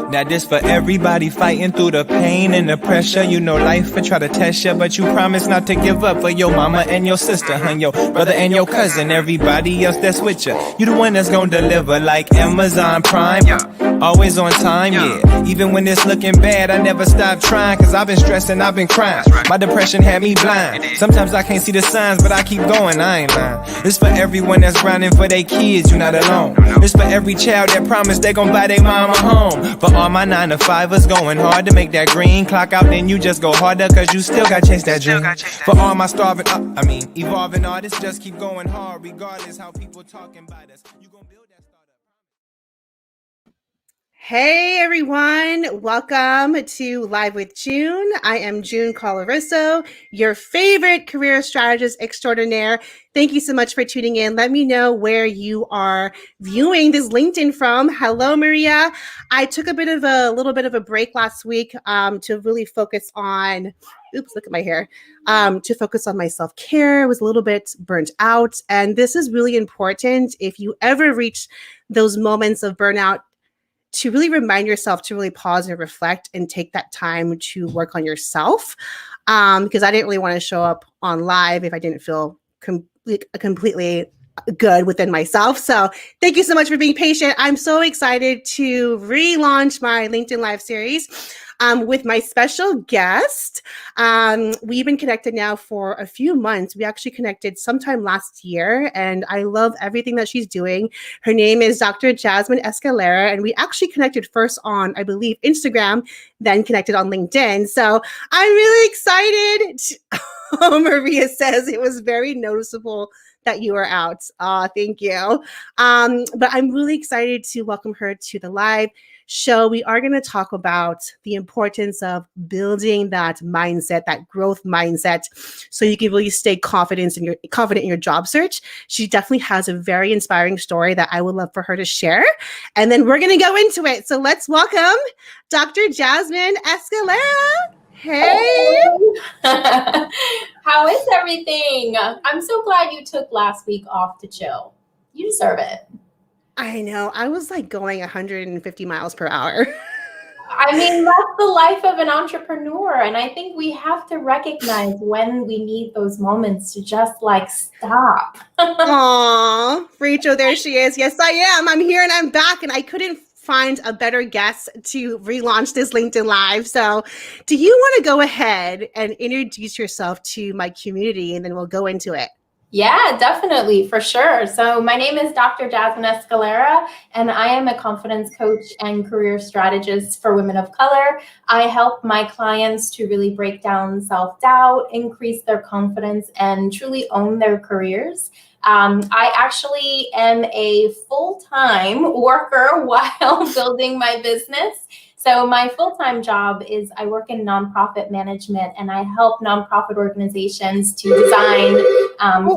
Now this for everybody fighting through the pain and the pressure. You know life will try to test you, but you promise not to give up for your mama and your sister, and your brother and your cousin, everybody else that's with you. You the one that's gonna deliver like Amazon Prime. Always on time, yeah. Even when it's looking bad, I never stop trying, cause I've been stressing, I've been crying. My depression had me blind. Sometimes I can't see the signs, but I keep going, I ain't lying. It's for everyone that's grinding for their kids, you're not alone. It's for every child that promised they gon' buy their mama home. For all my 9-to-5ers going hard to make that green clock out, then you just go harder, cause you still got chase that dream. For all my evolving artists, just keep going hard, regardless how people talking about us. You gon' build that startup. Hey everyone, welcome to Live with June. I am June Coloriso, your favorite career strategist extraordinaire. Thank you so much for tuning in. Let me know where you are viewing this LinkedIn from. Hello, Maria. I took a little bit of a break last week to really focus on, look at my hair, to focus on my self-care. I was a little bit burnt out. And this is really important if you ever reach those moments of burnout, to really remind yourself to really pause and reflect and take that time to work on yourself. Because I didn't really want to show up on live if I didn't feel completely good within myself. So thank you so much for being patient. I'm so excited to relaunch my LinkedIn Live series with my special guest. We've been connected now for a few months. We actually connected sometime last year, and I love everything that she's doing. Her name is Dr. Jasmine Escalera, and we actually connected first on, I believe, Instagram, then connected on LinkedIn. So I'm really excited. Maria says it was very noticeable that you are out. Thank you. But I'm really excited to welcome her to the live show. We are going to talk about the importance of building that mindset, that growth mindset, so you can really stay confident in your job search. She definitely has a very inspiring story that I would love for her to share. And then we're going to go into it. So let's welcome Dr. Jasmine Escalera. Hey. How is everything? I'm so glad you took last week off to chill. You deserve it. I know. I was like going 150 miles per hour. I mean, that's the life of an entrepreneur. And I think we have to recognize when we need those moments to just like stop. Aw, Rachel, there she is. Yes, I am. I'm here and I'm back, and I couldn't find a better guest to relaunch this LinkedIn Live. So do you want to go ahead and introduce yourself to my community, and then we'll go into it? Yeah, definitely, for sure. So my name is Dr. Jasmine Escalera, and I am a confidence coach and career strategist for women of color. I help my clients to really break down self-doubt, increase their confidence, and truly own their careers. I actually am a full-time worker while building my business. So my full-time job is I work in nonprofit management, and I help nonprofit organizations to design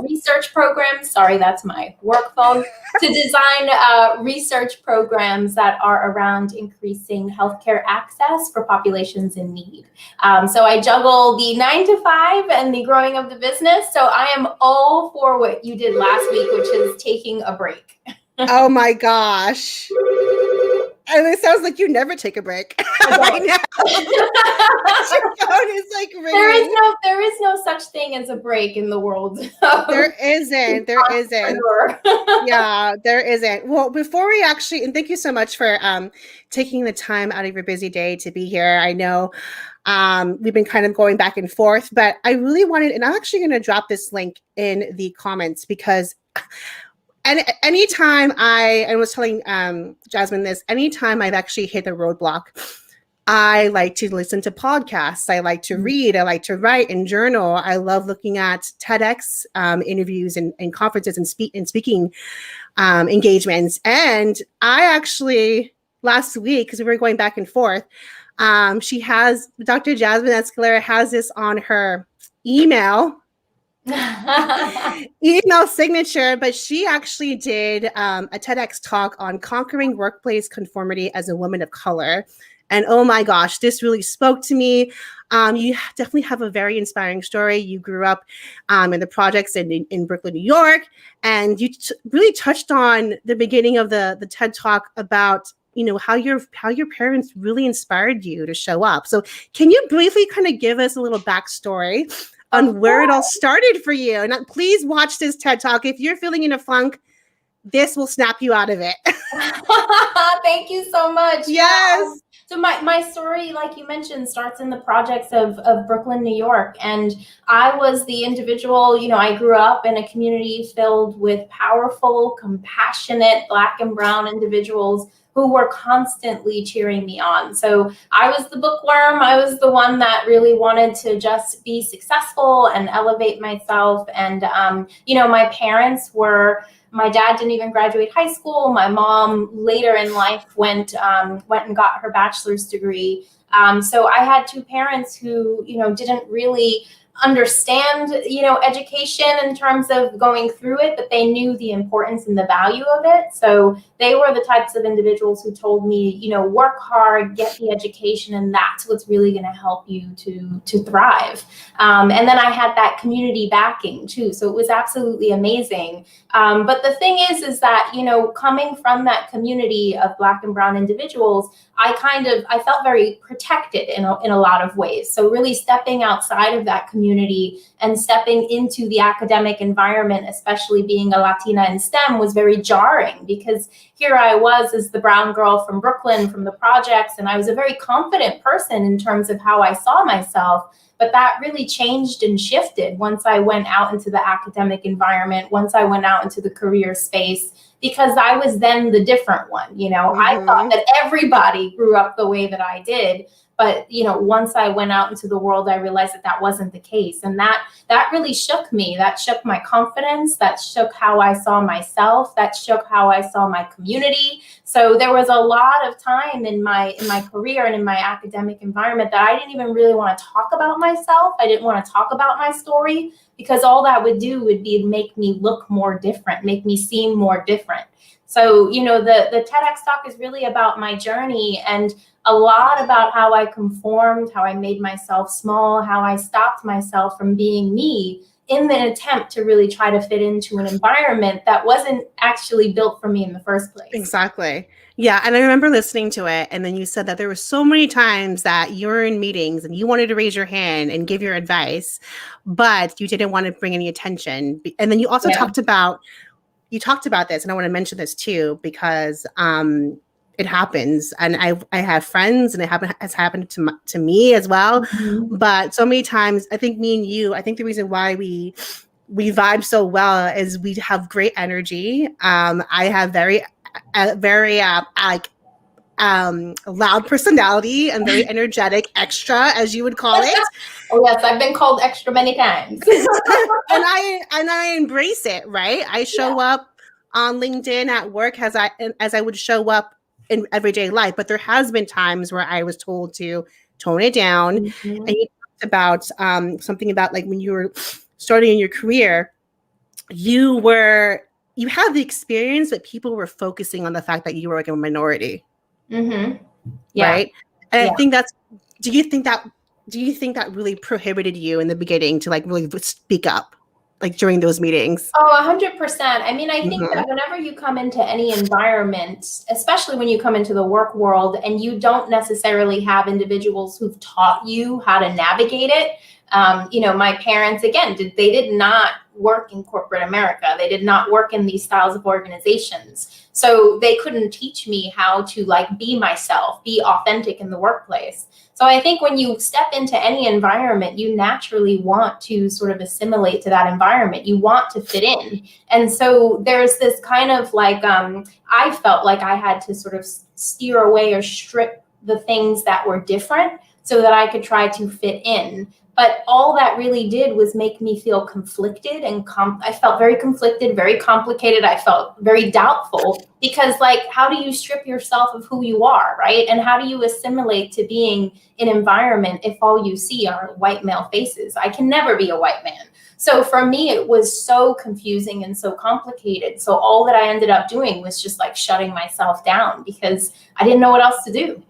research programs. Sorry, that's my work phone. To design research programs that are around increasing healthcare access for populations in need. So I juggle the 9-to-5 and the growing of the business. So I am all for what you did last week, which is taking a break. Oh my gosh. And it sounds like you never take a break right now. Your phone is like ringing. There is no such thing as a break in the world. There isn't. Yeah, there isn't. Well, before we actually, and thank you so much for taking the time out of your busy day to be here. I know we've been kind of going back and forth, but I really wanted, and I'm actually going to drop this link in the comments, because and anytime I was telling Jasmine this, anytime I've actually hit a roadblock, I like to listen to podcasts. I like to read. I like to write and journal. I love looking at TEDx interviews and conferences and speaking engagements. And I actually, last week, because we were going back and forth, Dr. Jasmine Escalera has this on her email signature, but she actually did a TEDx talk on conquering workplace conformity as a woman of color. And oh my gosh, this really spoke to me. You definitely have a very inspiring story. You grew up in the projects in Brooklyn, New York, and you really touched on the beginning of the TED Talk about how your parents really inspired you to show up. So can you briefly kind of give us a little backstory on where it all started for you? And please watch this TED Talk. If you're feeling in a funk, this will snap you out of it. Thank you so much. Yes. So my story, like you mentioned, starts in the projects of Brooklyn, New York. And I was the individual, I grew up in a community filled with powerful, compassionate Black and brown individuals who were constantly cheering me on. So I was the bookworm. I was the one that really wanted to just be successful and elevate myself. And, my parents were... My dad didn't even graduate high school. My mom later in life went and got her bachelor's degree. So I had two parents who, didn't really understand, education in terms of going through it, but they knew the importance and the value of it. So they were the types of individuals who told me, work hard, get the education, and that's what's really going to help you to thrive. And then I had that community backing too. So it was absolutely amazing. But the thing is that, coming from that community of Black and brown individuals, I felt very protected in a lot of ways. So really stepping outside of that community and stepping into the academic environment, especially being a Latina in STEM, was very jarring, because here I was as the brown girl from Brooklyn, from the projects, and I was a very confident person in terms of how I saw myself. But that really changed and shifted once I went out into the academic environment, once I went out into the career space, because I was then the different one. I thought that everybody grew up the way that I did. But, once I went out into the world, I realized that wasn't the case. And that really shook me. That shook my confidence. That shook how I saw myself. That shook how I saw my community. So there was a lot of time in my career and in my academic environment that I didn't even really want to talk about myself. I didn't want to talk about my story, because all that would do would be make me look more different, make me seem more different. So, the TEDx talk is really about my journey, and a lot about how I conformed, how I made myself small, how I stopped myself from being me in an attempt to really try to fit into an environment that wasn't actually built for me in the first place. Exactly. Yeah. And I remember listening to it. And then you said that there were so many times that you were in meetings and you wanted to raise your hand and give your advice, but you didn't want to bring any attention. And then you also talked about this, and I want to mention this too, because it happens, and I have friends, and has happened to me as well. Mm-hmm. But so many times, I think me and you, I think the reason why we vibe so well is we have great energy. I have very loud personality and very energetic, extra, as you would call it. Oh yes, I've been called extra many times. and I embrace it, right? I show up on LinkedIn at work as I would show up in everyday life, but there has been times where I was told to tone it down. Mm-hmm. And you talked about something about, like, when you were starting in your career, you had the experience, but people were focusing on the fact that you were like a minority. Mm-hmm. Yeah. Right. And I think do you think that really prohibited you in the beginning to, like, really speak up, like, during those meetings? Oh, 100%. I mean, I think that whenever you come into any environment, especially when you come into the work world and you don't necessarily have individuals who've taught you how to navigate it. My parents, again, they did not work in corporate America. They did not work in these styles of organizations. So they couldn't teach me how to, like, be myself, be authentic in the workplace. So I think when you step into any environment, you naturally want to sort of assimilate to that environment. You want to fit in. And so there's this kind of, like, I felt like I had to sort of steer away or strip the things that were different so that I could try to fit in. But all that really did was make me feel conflicted, and I felt very conflicted, very complicated. I felt very doubtful, because, like, how do you strip yourself of who you are, right? And how do you assimilate to being in an environment if all you see are white male faces? I can never be a white man. So for me, it was so confusing and so complicated. So all that I ended up doing was just, like, shutting myself down, because I didn't know what else to do.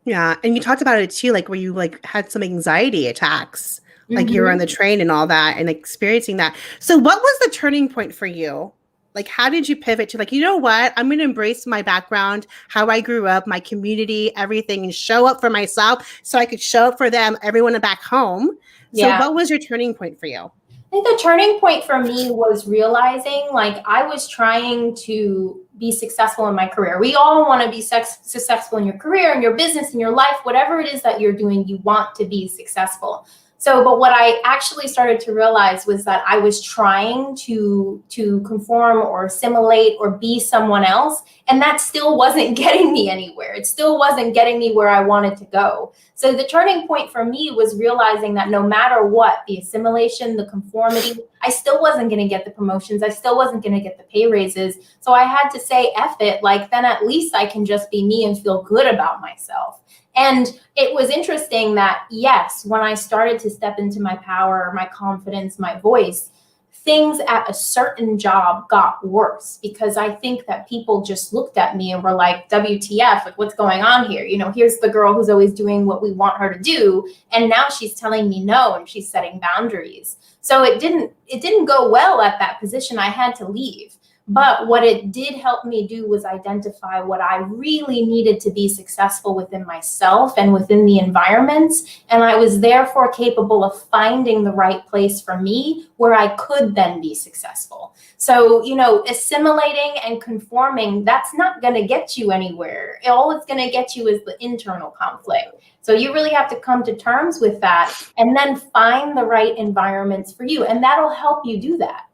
Yeah. And you talked about it too, like, where you, like, had some anxiety attacks, like, you were on the train and all that, and experiencing that. So what was the turning point for you Like, how did you pivot to like, you know what? I'm going to embrace my background, how I grew up, my community, everything, and show up for myself so I could show up for them, everyone back home. So Yeah. what was your turning point for you? I think the turning point for me was realizing like I was trying to be successful in my career. We all want to be successful in your career, in your business, in your life, whatever it is that you're doing, you want to be successful. So, but what I actually started to realize was that I was trying to conform or assimilate or be someone else, and that still wasn't getting me anywhere. It still wasn't getting me where I wanted to go. So the turning point for me was realizing that no matter what, the assimilation, the conformity, I still wasn't going to get the promotions. I still wasn't going to get the pay raises. So I had to say, F it, like then at least I can just be me and feel good about myself. And it was interesting that, yes, when I started to step into my power, my confidence, my voice, things at a certain job got worse because I think that people just looked at me and were like, WTF, like what's going on here? You know, here's the girl who's always doing what we want her to do. And now she's telling me no, and she's setting boundaries. So it didn't go well at that position. I had to leave. But what it did help me do was identify what I really needed to be successful within myself and within the environments. And I was therefore capable of finding the right place for me where I could then be successful. So, you know, assimilating and conforming, that's not going to get you anywhere. All it's going to get you is the internal conflict. So you really have to come to terms with that and then find the right environments for you. And that'll help you do that.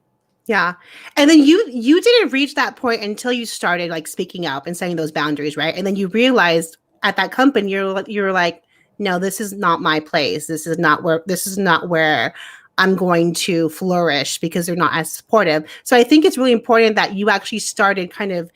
Yeah. And then you didn't reach that point until you started like speaking up and setting those boundaries, right? And then you realized at that company you're like, no, this is not my place. This is not where I'm going to flourish because they're not as supportive. So I think it's really important that you actually started kind of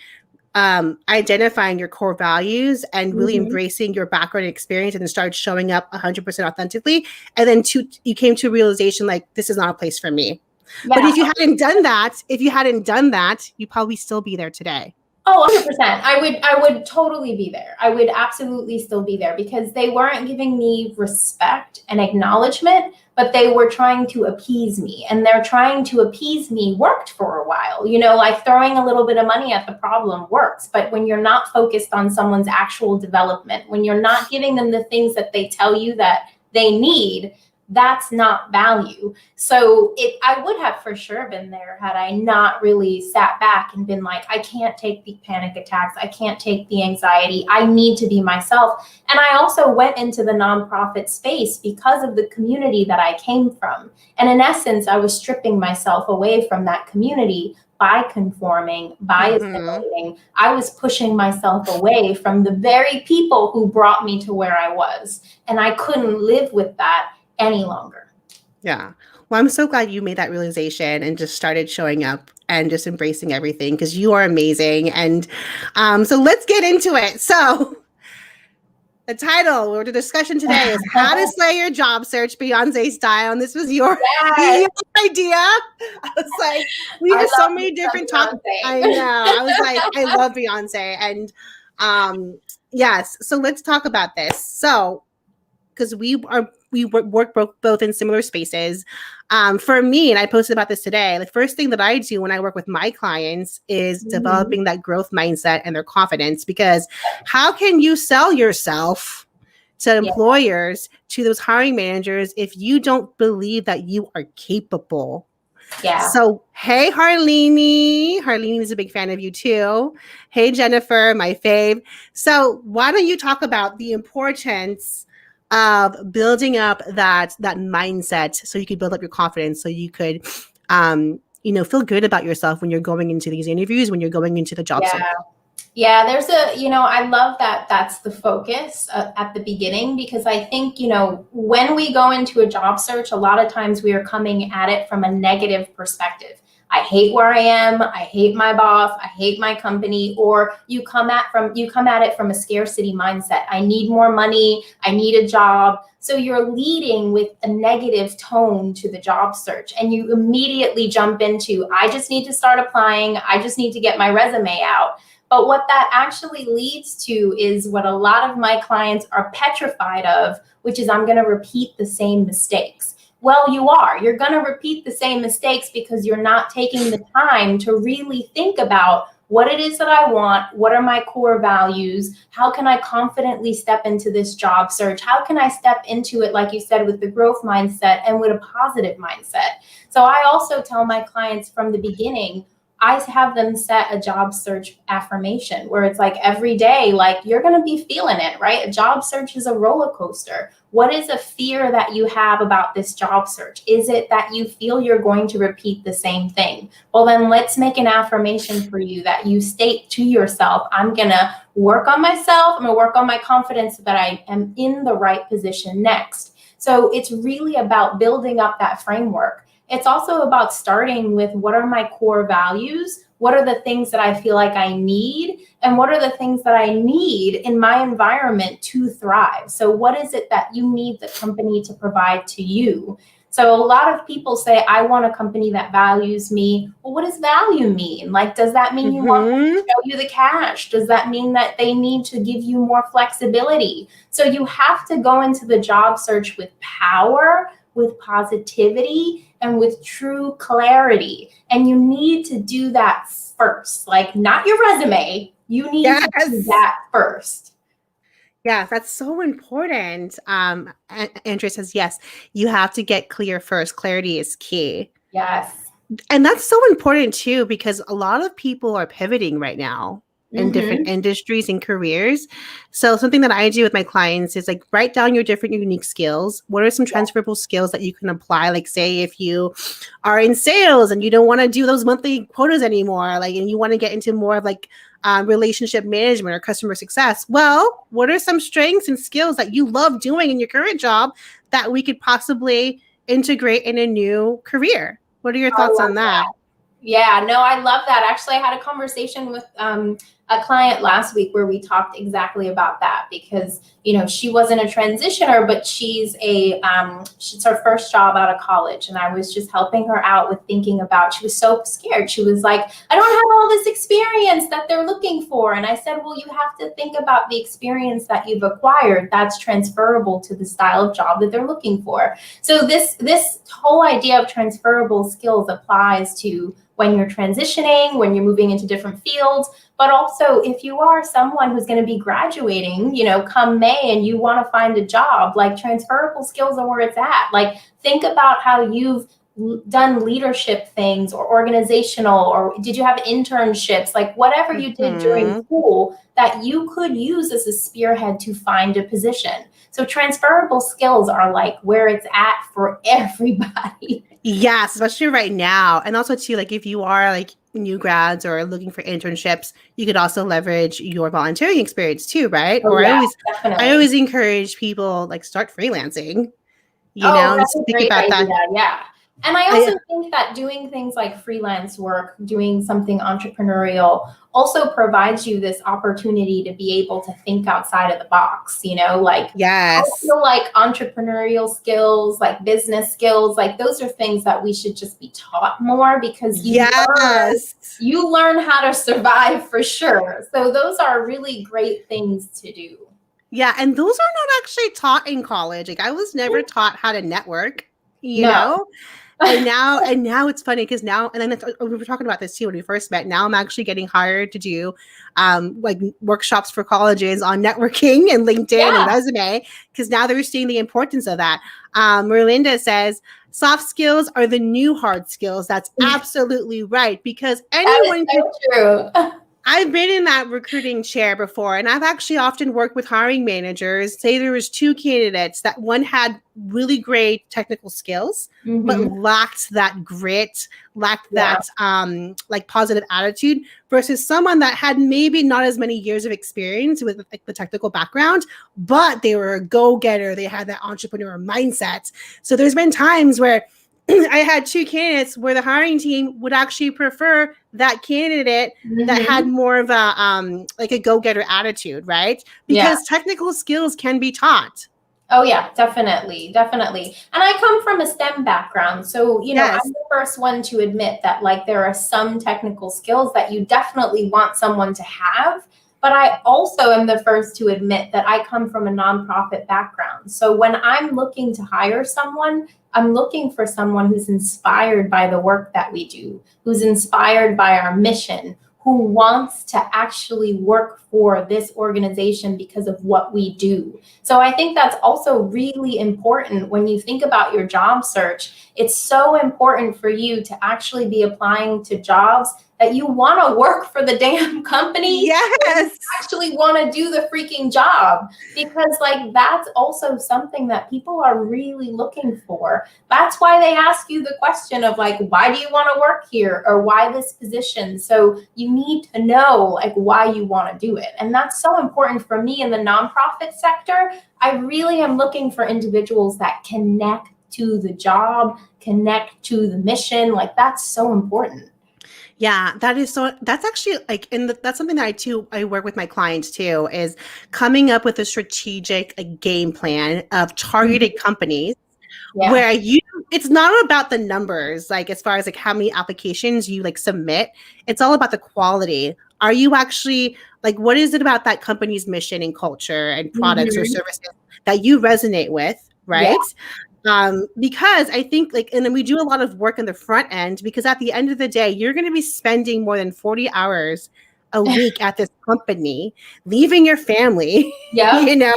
identifying your core values and really embracing your background and experience and started showing up 100% authentically. And then you came to a realization like, this is not a place for me. Yeah. But if you hadn't done that, you'd probably still be there today. Oh, 100%. I would totally be there. I would absolutely still be there because they weren't giving me respect and acknowledgement, but they were trying to appease me. And their trying to appease me worked for a while. You know, like throwing a little bit of money at the problem works. But when you're not focused on someone's actual development, when you're not giving them the things that they tell you that they need, that's not value. So I would have for sure been there had I not really sat back and been like, I can't take the panic attacks. I can't take the anxiety. I need to be myself. And I also went into the nonprofit space because of the community that I came from. And in essence, I was stripping myself away from that community by conforming, by assimilating. I was pushing myself away from the very people who brought me to where I was. And I couldn't live with that any longer. Yeah. Well, I'm so glad you made that realization and just started showing up and just embracing everything because you are amazing. And so let's get into it. So the title or the discussion today is How to Slay Your Job Search, Beyonce Style. And this was your idea. I was like, we have so many different topics. I know. I was like, I love Beyonce. And yes. So let's talk about this. So because we work both in similar spaces. For me, and I posted about this today, the first thing that I do when I work with my clients is developing that growth mindset and their confidence, because how can you sell yourself to employers, to those hiring managers, if you don't believe that you are capable? Yeah. So, hey, Harleenie. Harleenie is a big fan of you too. Hey, Jennifer, my fave. So why don't you talk about the importance of building up that mindset so you could build up your confidence, so you could, feel good about yourself when you're going into these interviews, when you're going into the job search. Yeah, there's I love that that's the focus at the beginning, because I think, when we go into a job search, a lot of times we are coming at it from a negative perspective. I hate where I am. I hate my boss. I hate my company. Or you come at it from a scarcity mindset. I need more money. I need a job. So you're leading with a negative tone to the job search, and you immediately jump into, I just need to start applying. I just need to get my resume out. But what that actually leads to is what a lot of my clients are petrified of, which is I'm going to repeat the same mistakes. Well, you are. You're going to repeat the same mistakes because you're not taking the time to really think about what it is that I want, what are my core values, how can I confidently step into this job search, how can I step into it, like you said, with the growth mindset and with a positive mindset. So I also tell my clients from the beginning, I have them set a job search affirmation where it's like every day, like you're going to be feeling it, right? A job search is a roller coaster. What is a fear that you have about this job search? Is it that you feel you're going to repeat the same thing? Well, then let's make an affirmation for you that you state to yourself, I'm going to work on myself. I'm going to work on my confidence so that I am in the right position next. So it's really about building up that framework. It's also about starting with what are my core values? What are the things that I feel like I need? And what are the things that I need in my environment to thrive? So what is it that you need the company to provide to you? So a lot of people say, I want a company that values me. Well, what does value mean? Like, does that mean you want them to show you the cash? Does that mean that they need to give you more flexibility? So you have to go into the job search with power, with positivity, and with true clarity. And you need to do that first, like not your resume. You need to do that first. Yeah, that's so important. Andrea says, yes, you have to get clear first. Clarity is key. Yes. And that's so important too, because a lot of people are pivoting right now in different industries and careers. So something that I do with my clients is like write down your different unique skills. What are some transferable skills that you can apply? Like say if you are in sales and you don't want to do those monthly quotas anymore, like, and you want to get into more of like relationship management or customer success. Well, what are some strengths and skills that you love doing in your current job that we could possibly integrate in a new career? What are your thoughts on that? Yeah, no, I love that. Actually, I had a conversation with a client last week where we talked exactly about that because, you know, she wasn't a transitioner, but she's her first job out of college. And I was just helping her out with thinking about, she was so scared. She was like, I don't have all this experience that they're looking for. And I said, well, you have to think about the experience that you've acquired that's transferable to the style of job that they're looking for. So this whole idea of transferable skills applies to when you're transitioning, when you're moving into different fields, but also if you are someone who's going to be graduating, you know, come May and you want to find a job, like transferable skills are where it's at. Like think about how you've done leadership things or organizational, or did you have internships, like whatever you did during school that you could use as a spearhead to find a position. So transferable skills are like where it's at for everybody. Yes, especially right now. And also too, like if you are like new grads or looking for internships, you could also leverage your volunteering experience too, right? Oh, or yeah, I always encourage people like start freelancing, you know, that's and a think great about idea. that. Yeah. And I also think that doing things like freelance work, doing something entrepreneurial also provides you this opportunity to be able to think outside of the box, you know, like I feel like entrepreneurial skills, like business skills, like those are things that we should just be taught more because you learn how to survive for sure. So those are really great things to do. Yeah. And those are not actually taught in college. Like I was never taught how to network, you know? And now it's funny because now, and then we were talking about this too when we first met. Now I'm actually getting hired to do like workshops for colleges on networking and LinkedIn and resume because now they're seeing the importance of that. Merlinda says soft skills are the new hard skills. That's absolutely right because anyone can. True. I've been in that recruiting chair before, and I've actually often worked with hiring managers. Say there was two candidates that one had really great technical skills, but lacked that grit, lacked that like positive attitude versus someone that had maybe not as many years of experience with like the technical background, but they were a go-getter. They had that entrepreneur mindset. So there's been times where I had two candidates where the hiring team would actually prefer that candidate that had more of a like a go-getter attitude, right? Because technical skills can be taught. Oh yeah, definitely. And I come from a STEM background, so you know, I'm the first one to admit that like there are some technical skills that you definitely want someone to have, But I also am the first to admit that I come from a nonprofit background. So when I'm looking to hire someone, I'm looking for someone who's inspired by the work that we do, who's inspired by our mission, who wants to actually work for this organization because of what we do. So I think that's also really important when you think about your job search. It's so important for you to actually be applying to jobs that you want to work for the damn company. Yes. Actually want to do the freaking job, because like that's also something that people are really looking for. That's why they ask you the question of like, why do you want to work here, or why this position? So you need to know like why you want to do it. And that's so important for me in the nonprofit sector. I really am looking for individuals that connect to the job, connect to the mission. Like that's so important. Yeah, that's actually like, that's something that I work with my clients too, is coming up with a strategic game plan of targeted companies where it's not about the numbers, like as far as like how many applications you like submit. It's all about the quality. Are you actually like, what is it about that company's mission and culture and products or services that you resonate with, right? Because I think like, and then we do a lot of work in the front end, because at the end of the day, you're going to be spending more than 40 hours a week at this company, leaving your family, you know,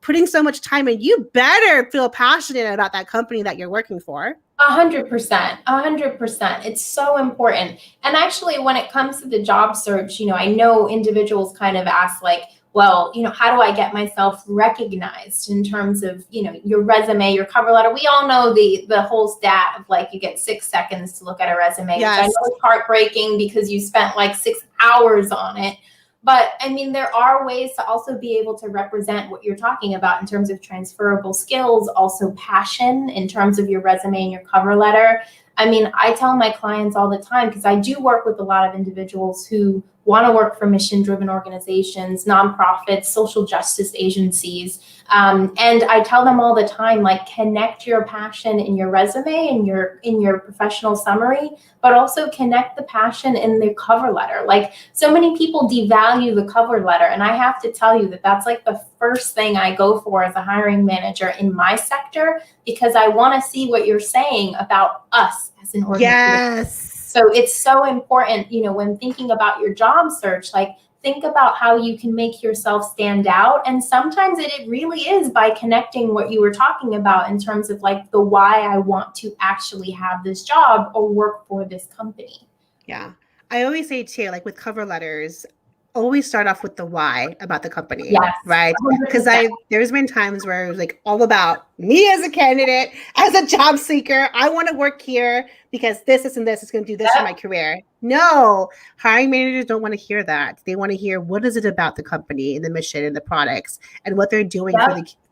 putting so much time in. You better feel passionate about that company that you're working for. 100%, 100%. It's so important. And actually, when it comes to the job search, you know, I know individuals kind of ask like, well, you know, how do I get myself recognized in terms of, you know, your resume, your cover letter? We all know the whole stat of like, you get 6 seconds to look at a resume, which I know is heartbreaking because you spent like 6 hours on it. But I mean, there are ways to also be able to represent what you're talking about in terms of transferable skills, also passion in terms of your resume and your cover letter. I mean, I tell my clients all the time, because I do work with a lot of individuals who want to work for mission-driven organizations, nonprofits, social justice agencies. And I tell them all the time, like, connect your passion in your resume and in your professional summary, but also connect the passion in the cover letter. Like, so many people devalue the cover letter. And I have to tell you that that's like the first thing I go for as a hiring manager in my sector, because I want to see what you're saying about us as an organization. Yes. So it's so important, you know, when thinking about your job search, like think about how you can make yourself stand out. And sometimes it really is by connecting what you were talking about in terms of like the why I want to actually have this job or work for this company. Yeah. I always say too, like with cover letters, always start off with the why about the company, right? Because there's been times where it was like all about me as a candidate, as a job seeker. I want to work here because this is going to do this for my career. No, hiring managers don't want to hear that. They want to hear, what is it about the company and the mission and the products and what they're doing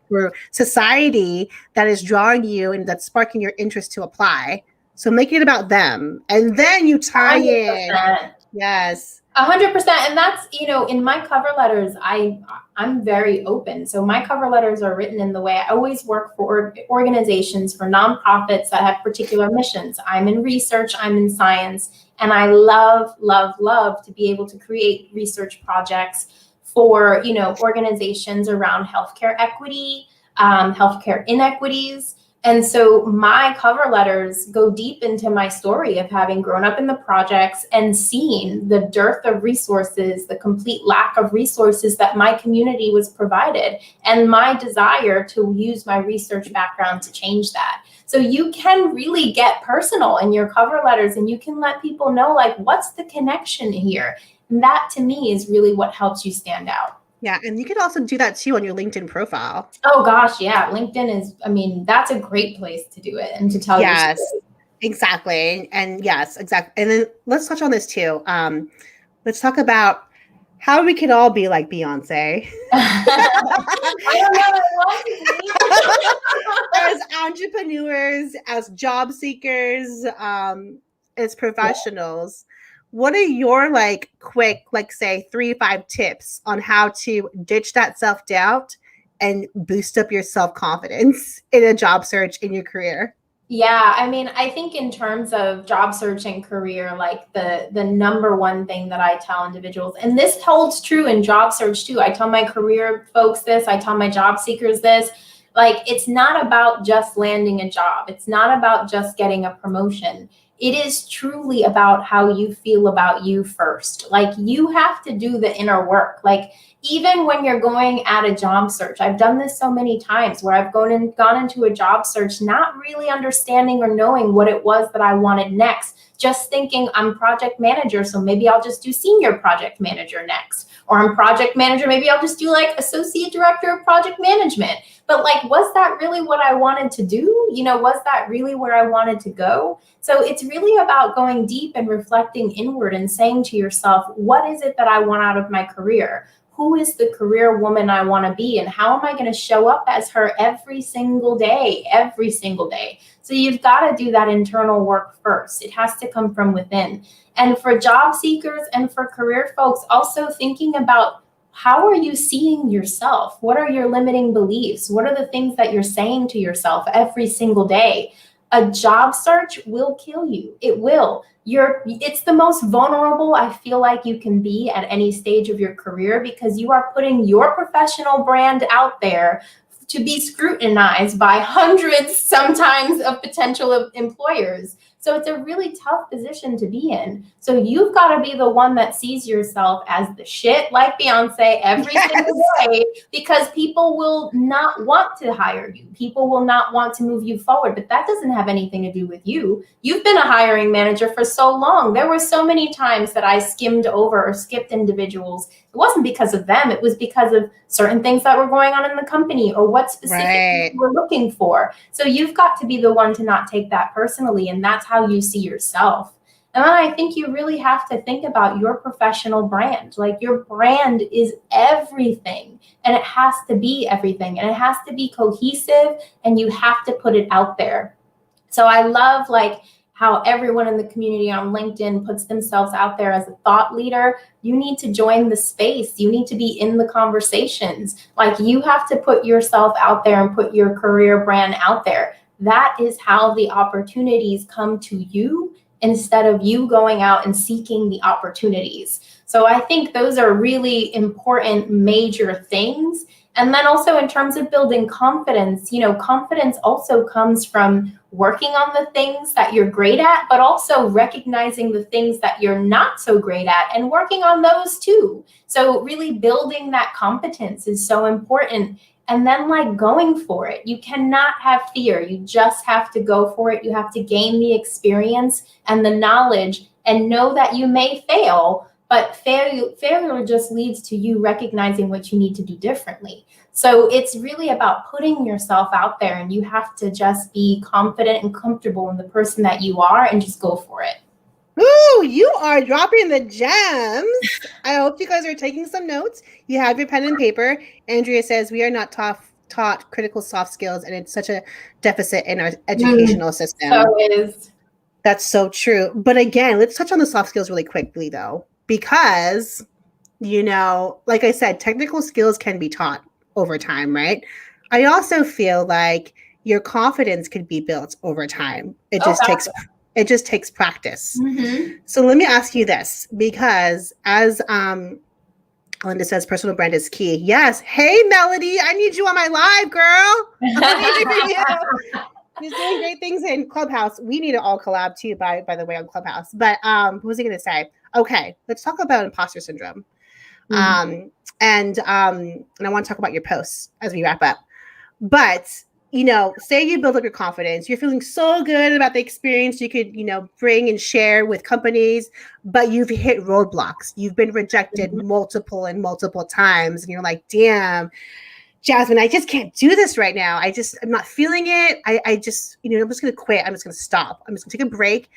for society that is drawing you and that's sparking your interest to apply. So make it about them, and then you tie 100%. In. Yes. 100%. And that's, you know, in my cover letters, I'm very open. So my cover letters are written in the way I always work for organizations, for nonprofits that have particular missions. I'm in research, I'm in science, and I love, love, love to be able to create research projects for, you know, organizations around healthcare equity, healthcare inequities. And so my cover letters go deep into my story of having grown up in the projects and seen the dearth of resources, the complete lack of resources that my community was provided, and my desire to use my research background to change that. So you can really get personal in your cover letters, and you can let people know, like, what's the connection here? And that to me is really what helps you stand out. Yeah, and you could also do that too on your LinkedIn profile. Oh gosh, yeah. LinkedIn is, I mean, that's a great place to do it and to tell your story. Exactly. And yes, exactly. And then let's touch on this too. Let's talk about how we can all be like Beyonce. I don't know. As entrepreneurs, as job seekers, as professionals. What are your like quick, like say 3-5 tips on how to ditch that self-doubt and boost up your self-confidence in a job search in your career? Yeah, I mean, I think in terms of job search and career, like the number one thing that I tell individuals, and this holds true in job search too. I tell my career folks this, I tell my job seekers this, like it's not about just landing a job. It's not about just getting a promotion. It is truly about how you feel about you first. Like you have to do the inner work. Like even when you're going at a job search, I've done this so many times where I've gone into a job search, not really understanding or knowing what it was that I wanted next, just thinking I'm project manager, so maybe I'll just do senior project manager next. Or I'm project manager, maybe I'll just do like associate director of project management. But like, was that really what I wanted to do? You know, was that really where I wanted to go? So it's really about going deep and reflecting inward and saying to yourself, what is it that I want out of my career? Who is the career woman I want to be? And how am I going to show up as her every single day, every single day? So you've got to do that internal work first. It has to come from within. And for job seekers and for career folks, also thinking about how are you seeing yourself? What are your limiting beliefs? What are the things that you're saying to yourself every single day? A job search will kill you. It will. It's the most vulnerable I feel like you can be at any stage of your career because you are putting your professional brand out there to be scrutinized by hundreds sometimes of potential employers. So it's a really tough position to be in. So you've got to be the one that sees yourself as the shit, like Beyonce, every single day, because people will not want to hire you. People will not want to move you forward, but that doesn't have anything to do with you. You've been a hiring manager for so long. There were so many times that I skimmed over or skipped individuals. It wasn't because of them. It was because of certain things that were going on in the company or what specifically you were looking for. So you've got to be the one to not take that personally, and that's how you see yourself. And then I think you really have to think about your professional brand. Like your brand is everything, and it has to be everything, and it has to be cohesive, and you have to put it out there. So I love like how everyone in the community on LinkedIn puts themselves out there as a thought leader. You need to join the space. You need to be in the conversations. Like you have to put yourself out there and put your career brand out there. That is how the opportunities come to you instead of you going out and seeking the opportunities. So I think those are really important major things. And then also in terms of building confidence, you know, confidence also comes from working on the things that you're great at, but also recognizing the things that you're not so great at and working on those too. So really building that competence is so important. And then like going for it. You cannot have fear. You just have to go for it. You have to gain the experience and the knowledge and know that you may fail, but failure just leads to you recognizing what you need to do differently. So it's really about putting yourself out there, and you have to just be confident and comfortable in the person that you are and just go for it. Ooh, you are dropping the gems. I hope you guys are taking some notes. You have your pen and paper. Andrea says we are not taught critical soft skills, and it's such a deficit in our educational system. So it is. That's so true. But again, let's touch on the soft skills really quickly, though, because, you know, like I said, technical skills can be taught over time, right? I also feel like your confidence could be built over time. It just takes practice. Mm-hmm. So let me ask you this, because as Linda says, personal brand is key. Yes. Hey, Melody, I need you on my live, girl. I need you. He's doing great things in Clubhouse. We need to all collab too, by the way, on Clubhouse. But what was I going to say? Okay, let's talk about imposter syndrome. Mm-hmm. And I want to talk about your posts as we wrap up. But, you know, say you build up your confidence. You're feeling so good about the experience you could, you know, bring and share with companies, but you've hit roadblocks. You've been rejected multiple times. And you're like, damn, Jasmine, I just can't do this right now. I'm not feeling it. I just, you know, I'm just going to quit. I'm just going to stop. I'm just going to take a break.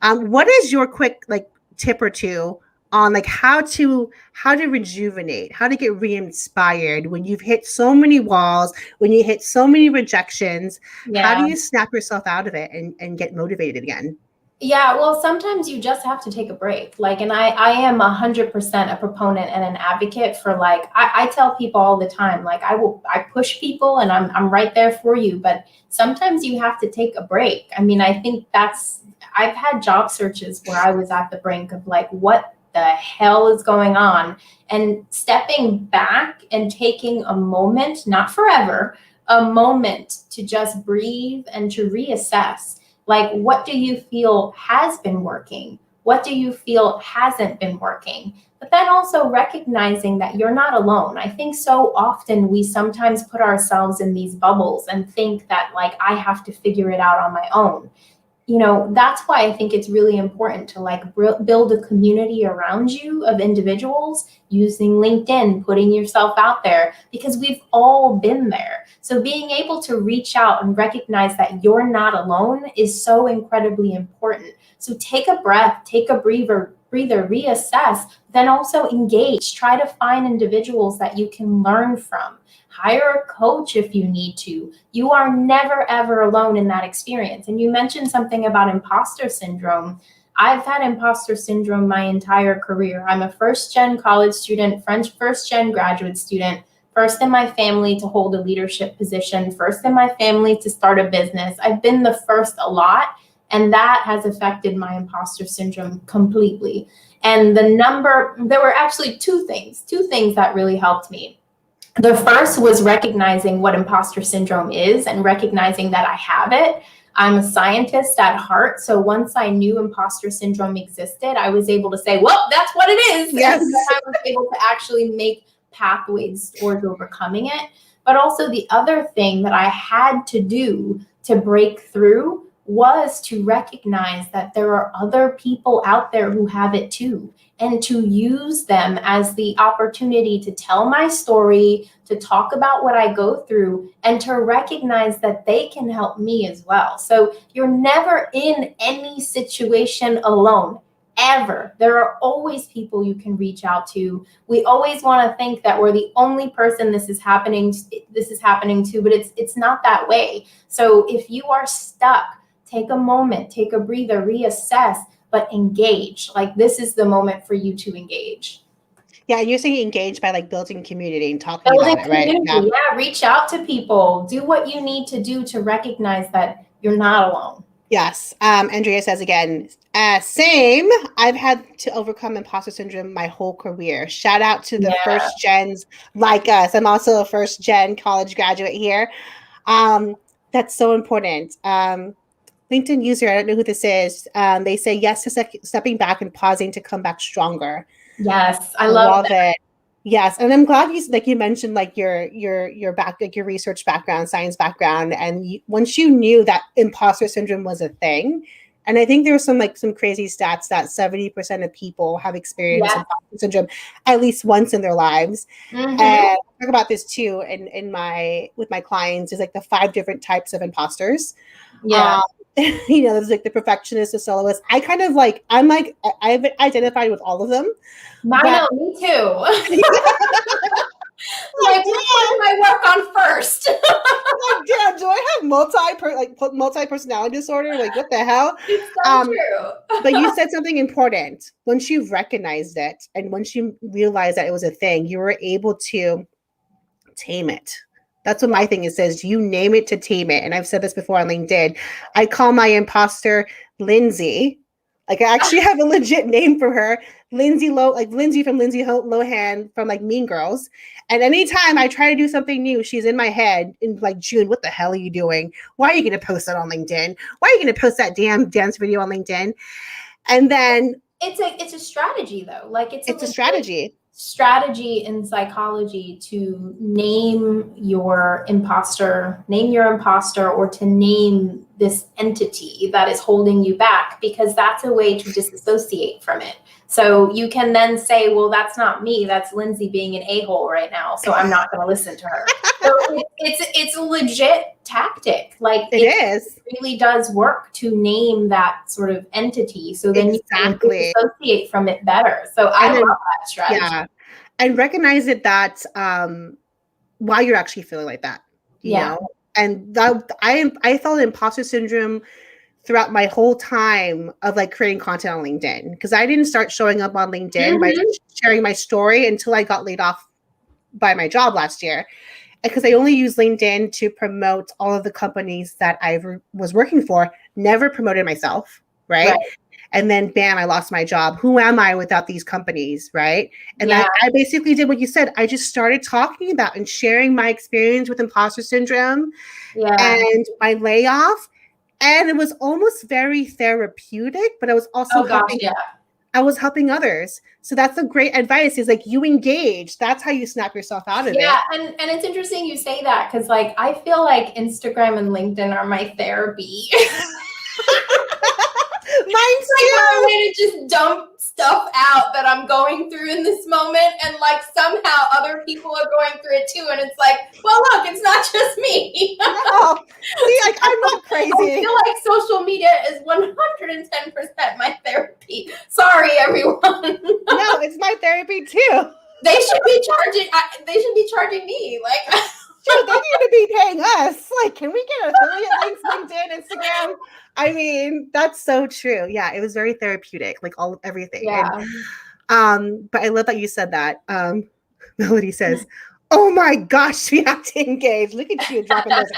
What is your quick like tip or two on like how to rejuvenate, how to get re-inspired when you've hit so many walls, when you hit so many rejections? Yeah. How do you snap yourself out of it and get motivated again? Yeah, well, sometimes you just have to take a break. Like, and I am 100% a proponent and an advocate for like, I tell people all the time, like I push people and I'm right there for you, but sometimes you have to take a break. I mean, I think I've had job searches where I was at the brink of like, what the hell is going on? And stepping back and taking a moment, not forever, a moment to just breathe and to reassess, like, what do you feel has been working? What do you feel hasn't been working? But then also recognizing that you're not alone. I think so often we sometimes put ourselves in these bubbles and think that, like, I have to figure it out on my own. That's why I think it's really important to like build a community around you of individuals using LinkedIn, putting yourself out there, because we've all been there. So being able to reach out and recognize that you're not alone is so incredibly important. So take a breath, take a breather, reassess, then also engage. Try to find individuals that you can learn from. Hire a coach if you need to. You are never, ever alone in that experience. And you mentioned something about imposter syndrome. I've had imposter syndrome my entire career. I'm a first-gen college student, first-gen graduate student, first in my family to hold a leadership position, first in my family to start a business. I've been the first a lot, and that has affected my imposter syndrome completely. And there were actually two things that really helped me. The first was recognizing what imposter syndrome is and recognizing that I have it. I'm a scientist at heart. So once I knew imposter syndrome existed, I was able to say, well, that's what it is. Yes. And I was able to actually make pathways towards overcoming it. But also the other thing that I had to do to break through was to recognize that there are other people out there who have it too, and to use them as the opportunity to tell my story, to talk about what I go through, and to recognize that they can help me as well. So you're never in any situation alone, ever. There are always people you can reach out to. We always want to think that we're the only person this is happening to, but it's not that way. So if you are stuck, take a moment, take a breather, reassess, but engage. Like, this is the moment for you to engage. Yeah, and you're saying engage by like building community and talking about it, right? Yeah, reach out to people. Do what you need to do to recognize that you're not alone. Yes. Andrea says again, same. I've had to overcome imposter syndrome my whole career. Shout out to the first gens like us. I'm also a first gen college graduate here. That's so important. LinkedIn user, I don't know who this is. They say yes to stepping back and pausing to come back stronger. Yes, I love that. It. Yes, and I'm glad you mentioned like your back, like your research background, science background, and once you knew that imposter syndrome was a thing, and I think there was some crazy stats that 70% of people have experienced imposter syndrome at least once in their lives. Mm-hmm. And I talk about this too with my clients is like the 5 different types of imposters. Yeah. There's like the perfectionist, the soloist. I've identified with all of them. I know, me too. Like, which one do I work on first? Like, damn, do I have multi-personality disorder? Like, what the hell? It's so true. But you said something important. Once you recognized it and once you realized that it was a thing, you were able to tame it. That's what my thing is, says you name it to tame it. And I've said this before on LinkedIn. I call my imposter Lindsay. Like, I actually have a legit name for her. Lindsay from Lindsay Lohan from like Mean Girls. And anytime I try to do something new, she's in my head in like, June, what the hell are you doing? Why are you going to post that on LinkedIn? Why are you going to post that damn dance video on LinkedIn? And then it's a strategy though. Like, it's a strategy in psychology to name your imposter or to name this entity that is holding you back, because that's a way to disassociate from it. So you can then say, well, that's not me, that's Lindsay being an a-hole right now, so I'm not going to listen to her. So it's a legit tactic. Like, it really does work to name that sort of entity, so then you can disassociate from it better. So I love that strategy. Yeah. And recognize it that why you're actually feeling like that, you know? And that I felt imposter syndrome throughout my whole time of like creating content on LinkedIn, because I didn't start showing up on LinkedIn by sharing my story until I got laid off by my job last year. Because I only use LinkedIn to promote all of the companies that I was working for, never promoted myself, right? And then bam, I lost my job. Who am I without these companies, right? And I basically did what you said. I just started talking about and sharing my experience with imposter syndrome and my layoff. And it was almost very therapeutic, but I was also I was helping others. So that's a great advice, is like you engage. That's how you snap yourself out of it. Yeah, and it's interesting you say that, because like I feel like Instagram and LinkedIn are my therapy. Mine's like my way to just dump stuff out that I'm going through in this moment, and like somehow other people are going through it too, and it's like, well, look, it's not just me. No, see, like I'm not crazy. I feel like social media is 110% my therapy. Sorry, everyone. No, it's my therapy too. They should be charging. They should be charging me. Like, dude, they need to be paying us. Like, can we get affiliate links, LinkedIn, Instagram? I mean, that's so true. Yeah, it was very therapeutic, like everything. Yeah. And, but I love that you said that. Melody says, "Oh my gosh, we have to engage." Look at you dropping those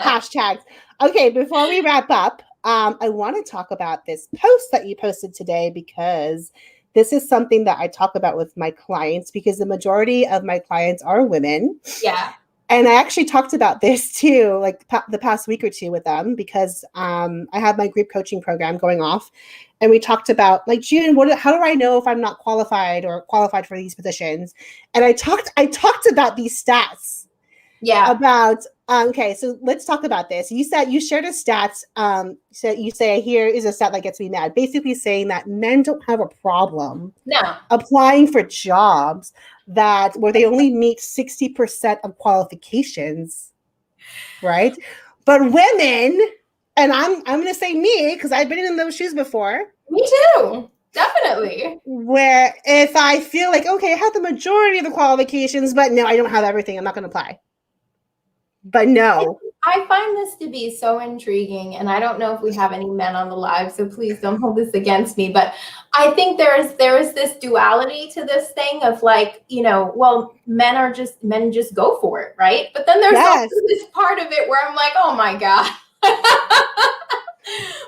hashtags. Okay, before we wrap up, I want to talk about this post that you posted today, because this is something that I talk about with my clients, because the majority of my clients are women. Yeah. And I actually talked about this too, like the past week or two with them, because I have my group coaching program going off. And we talked about, like, June, how do I know if I'm not qualified or qualified for these positions? And I talked about these stats. Yeah. About, okay, so let's talk about this. You said you shared a stats. So you say, here is a stat that gets me mad. Basically saying that men don't have a problem applying for jobs where they only meet 60% of qualifications, right? But women, and I'm going to say me, because I've been in those shoes before. Me too. Definitely. Where if I feel like, okay, I have the majority of the qualifications, but no, I don't have everything, I'm not going to apply. But no. I find this to be so intriguing, and I don't know if we have any men on the live, so please don't hold this against me. But I think there is this duality to this thing of, like, you know, well, men just go for it, right? But then there's also this part of it where I'm like, oh my God.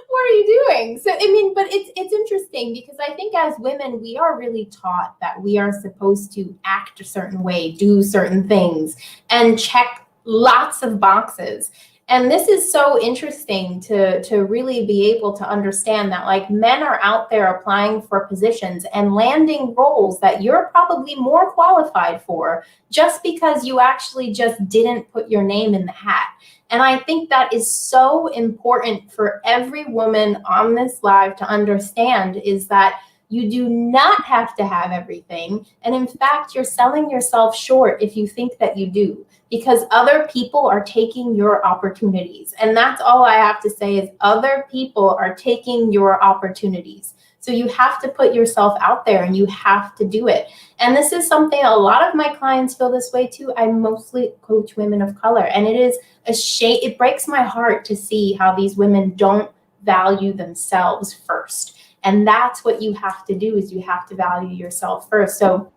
What are you doing? So, I mean, but it's interesting, because I think as women, we are really taught that we are supposed to act a certain way, do certain things, and check lots of boxes. And this is so interesting to really be able to understand that, like, men are out there applying for positions and landing roles that you're probably more qualified for, just because you actually just didn't put your name in the hat. And I think that is so important for every woman on this live to understand, is that you do not have to have everything. And in fact, you're selling yourself short if you think that you do, because other people are taking your opportunities. And that's all I have to say, is other people are taking your opportunities. So you have to put yourself out there, and you have to do it. And this is something a lot of my clients feel this way too. I mostly coach women of color, and it is a shame. It breaks my heart to see how these women don't value themselves first. And that's what you have to do, is you have to value yourself first. So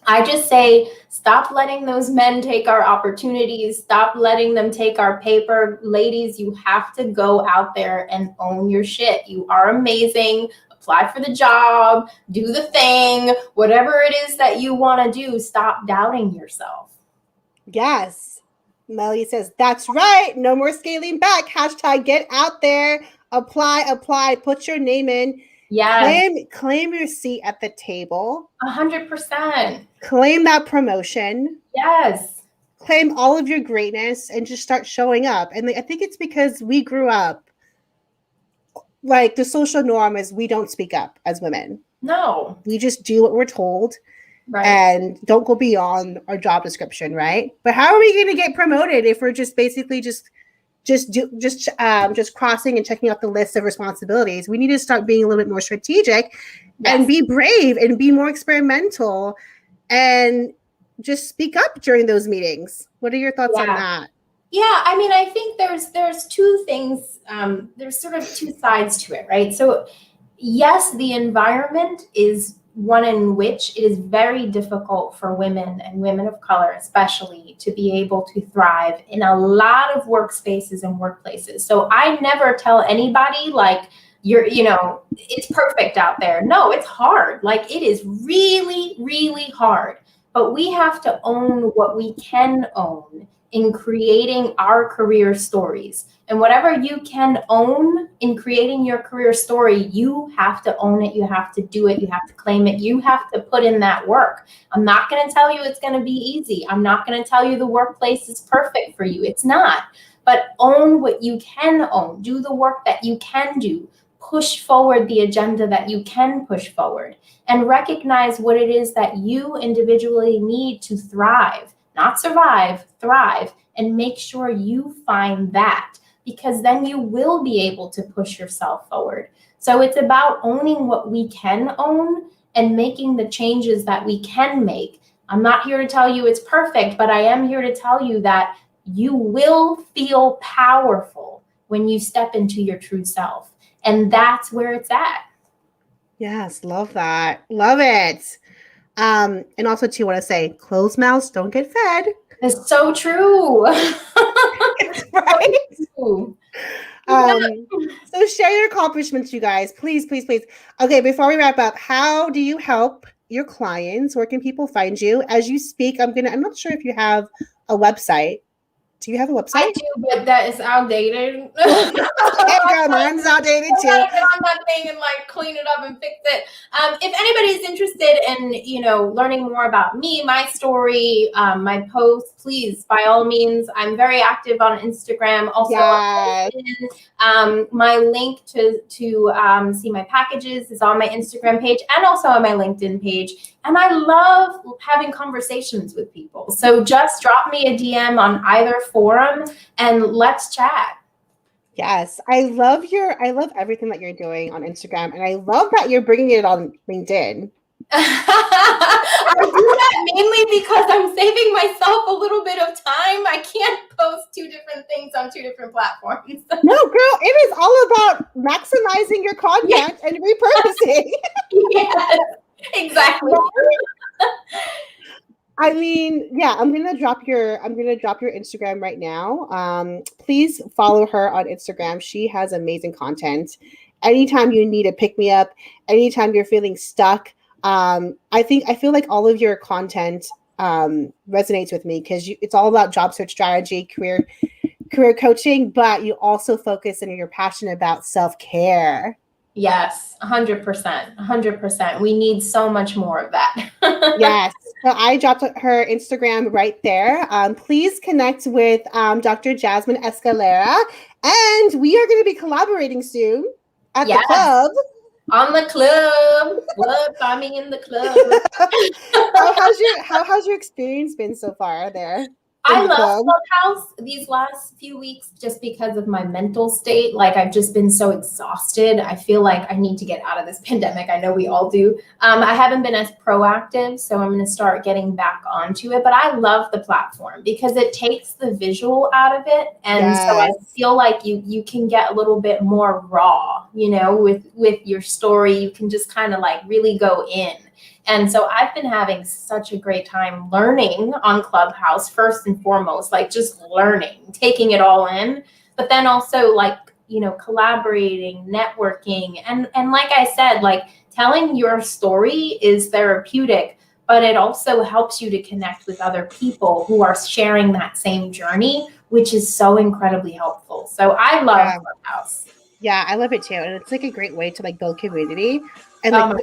I just say, stop letting those men take our opportunities. Stop letting them take our paper. Ladies, you have to go out there and own your shit. You are amazing. Apply for the job, do the thing, whatever it is that you want to do. Stop doubting yourself. Yes. Melly says, that's right. No more scaling back. Hashtag get out there. Apply, put your name in. Yeah. Claim your seat at the table. 100%. Claim that promotion. Yes. Claim all of your greatness and just start showing up. And I think it's because we grew up, like, the social norm is we don't speak up as women. No. We just do what we're told. Right. And don't go beyond our job description, right? But how are we going to get promoted if we're just basically just crossing and checking off the list of responsibilities? We need to start being a little bit more strategic and be brave and be more experimental and just speak up during those meetings. What are your thoughts on that? Yeah, I mean, I think there's two things. There's sort of two sides to it, right? So, yes, the environment is one in which it is very difficult for women and women of color, especially, to be able to thrive in a lot of workspaces and workplaces. So I never tell anybody like it's perfect out there. No, it's hard. Like it is really, really hard. But we have to own what we can own in creating our career stories. And whatever you can own in creating your career story, you have to own it. You have to do it. You have to claim it. You have to put in that work. I'm not going to tell you it's going to be easy. I'm not going to tell you the workplace is perfect for you. It's not. But own what you can own. Do the work that you can do. Push forward the agenda that you can push forward. And recognize what it is that you individually need to thrive. Not survive, thrive, and make sure you find that, because then you will be able to push yourself forward. So it's about owning what we can own and making the changes that we can make. I'm not here to tell you it's perfect, but I am here to tell you that you will feel powerful when you step into your true self. And that's where it's at. Yes, love that. Love it. And also too, want to say, closed mouths don't get fed. It's so true. Right? True. So share your accomplishments, you guys. Please, please, please. Okay, before we wrap up, how do you help your clients? Where can people find you? As you speak, I'm not sure if you have a website. Do you have a website? I do, but that is outdated. Girl, mine's outdated too. I gotta get on that thing and like clean it up and fix it. If anybody's interested in, learning more about me, my story, my posts, please, by all means, I'm very active on Instagram. Also, Yes. my link to see my packages is on my Instagram page and also on my LinkedIn page. And I love having conversations with people. So just drop me a DM on either forum and let's chat. Yes, I love everything that you're doing on Instagram, and I love that you're bringing it on LinkedIn. I do that mainly because I'm saving myself a little bit of time. I can't post two different things on two different platforms. No, girl, it is all about maximizing your content and repurposing. Yes, exactly. I mean, yeah, I'm gonna drop your Instagram right now. Please follow her on Instagram. She has amazing content. Anytime you need a pick me up, anytime you're feeling stuck, I feel like all of your content resonates with me because it's all about job search strategy, career coaching, but you also focus and you're passionate about self-care. Yes, 100%. 100%. We need so much more of that. Yes. So I dropped her Instagram right there. Please connect with Dr. Jasmine Escalera. And we are going to be collaborating soon at the club. On the club. What? Find me in the club. How has your experience been so far there? I love Clubhouse these last few weeks just because of my mental state. Like I've just been so exhausted. I feel like I need to get out of this pandemic. I know we all do. I haven't been as proactive, so I'm going to start getting back onto it. But I love the platform because it takes the visual out of it. And so I feel like you can get a little bit more raw, with your story. You can just kind of like really go in. And so I've been having such a great time learning on Clubhouse, first and foremost, like just learning, taking it all in, but then also like, collaborating, networking. And like I said, like telling your story is therapeutic, but it also helps you to connect with other people who are sharing that same journey, which is so incredibly helpful. So I love Clubhouse. Yeah, I love it too. And it's like a great way to like build community. And like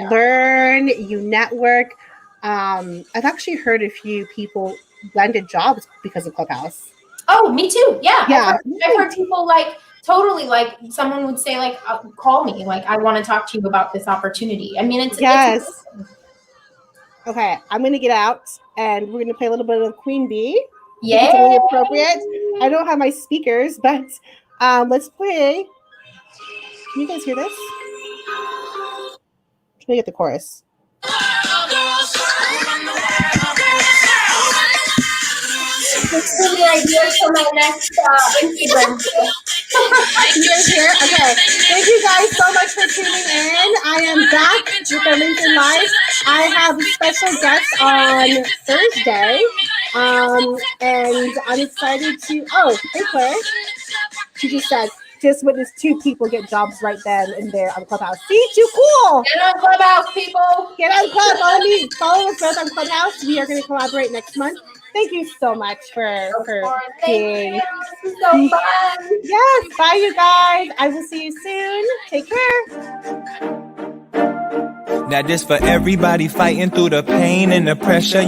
learn, you network. I've actually heard a few people landed jobs because of Clubhouse. Oh, me too. Yeah. I've heard people like totally like someone would say like, call me. Like, I want to talk to you about this opportunity. I mean, it's okay, I'm going to get out and we're going to play a little bit of Queen Bee. Yeah. It's only appropriate. I don't have my speakers, but let's play. Can you guys hear this? Let me get the chorus. Just give me ideas for my next Instagram. You're here? Okay. Thank you guys so much for tuning in. I am back with the LinkedIn Live. I have a special guest on Thursday. And I'm excited to, oh, hey Claire. She just said, just witnessed 2 people get jobs right then and there on Clubhouse. See, too cool. Get on Clubhouse, people. Get on Clubhouse. Follow me. Follow us both on Clubhouse. We are going to collaborate next month. Thank you so much for being. This is so fun. Yes. Bye, you guys. I will see you soon. Take care. Now this for everybody fighting through the pain and the pressure.